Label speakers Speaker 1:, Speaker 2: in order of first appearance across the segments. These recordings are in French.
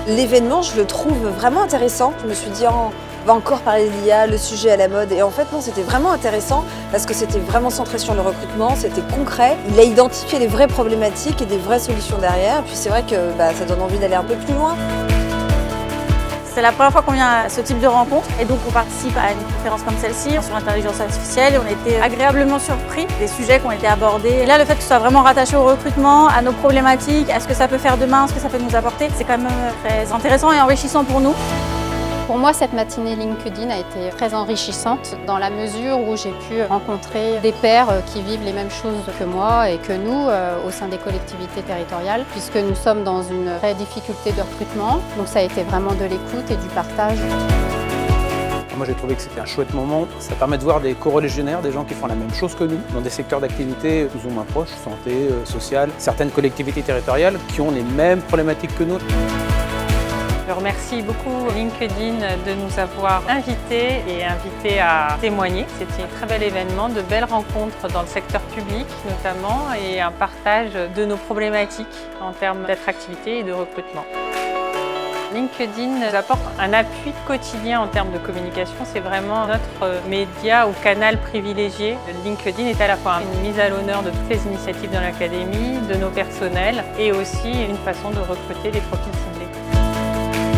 Speaker 1: L'événement, je le trouve vraiment intéressant. Je me suis dit, on va encore parler de l'IA, le sujet à la mode. Et en fait, non, c'était vraiment intéressant parce que c'était vraiment centré sur le recrutement, c'était concret. Il a identifié les vraies problématiques et des vraies solutions derrière. Et puis c'est vrai que ça donne envie d'aller un peu plus loin.
Speaker 2: C'est la première fois qu'on vient à ce type de rencontre et donc on participe à une conférence comme celle-ci sur l'intelligence artificielle et on a été agréablement surpris des sujets qui ont été abordés. Et là, le fait que ce soit vraiment rattaché au recrutement, à nos problématiques, à ce que ça peut faire demain, ce que ça peut nous apporter, c'est quand même très intéressant et enrichissant pour nous.
Speaker 3: Pour moi, cette matinée LinkedIn a été très enrichissante dans la mesure où j'ai pu rencontrer des pairs qui vivent les mêmes choses que moi et que nous au sein des collectivités territoriales, puisque nous sommes dans une vraie difficulté de recrutement. Donc ça a été vraiment de l'écoute et du partage.
Speaker 4: Moi j'ai trouvé que c'était un chouette moment. Ça permet de voir des corolégionnaires, des gens qui font la même chose que nous, dans des secteurs d'activité plus ou moins proches, santé, sociale, certaines collectivités territoriales qui ont les mêmes problématiques que nous.
Speaker 5: Je remercie beaucoup LinkedIn de nous avoir invités et invités à témoigner. C'était un très bel événement, de belles rencontres dans le secteur public notamment et un partage de nos problématiques en termes d'attractivité et de recrutement. LinkedIn nous apporte un appui quotidien en termes de communication. C'est vraiment notre média ou canal privilégié. LinkedIn est à la fois une mise à l'honneur de toutes les initiatives dans l'académie, de nos personnels et aussi une façon de recruter des profils ciblés.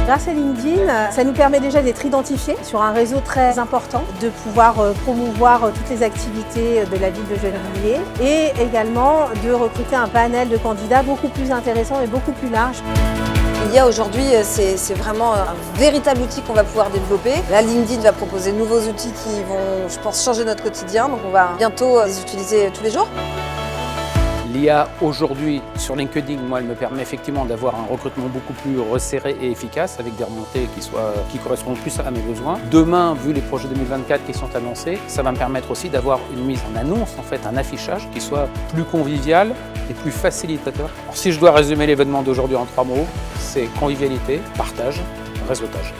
Speaker 6: Grâce à LinkedIn, ça nous permet déjà d'être identifiés sur un réseau très important, de pouvoir promouvoir toutes les activités de la ville de Gennevilliers et également de recruter un panel de candidats beaucoup plus intéressant et beaucoup plus large.
Speaker 1: L'IA aujourd'hui, c'est vraiment un véritable outil qu'on va pouvoir développer. Là, LinkedIn va proposer de nouveaux outils qui vont, je pense, changer notre quotidien. Donc on va bientôt les utiliser tous les jours.
Speaker 4: L'IA aujourd'hui sur LinkedIn, moi, elle me permet effectivement d'avoir un recrutement beaucoup plus resserré et efficace avec des remontées qui correspondent plus à mes besoins. Demain, vu les projets 2024 qui sont annoncés, ça va me permettre aussi d'avoir une mise en annonce, en fait, un affichage qui soit plus convivial et plus facilitateur. Alors, si je dois résumer l'événement d'aujourd'hui en 3 mots, c'est convivialité, partage, réseautage.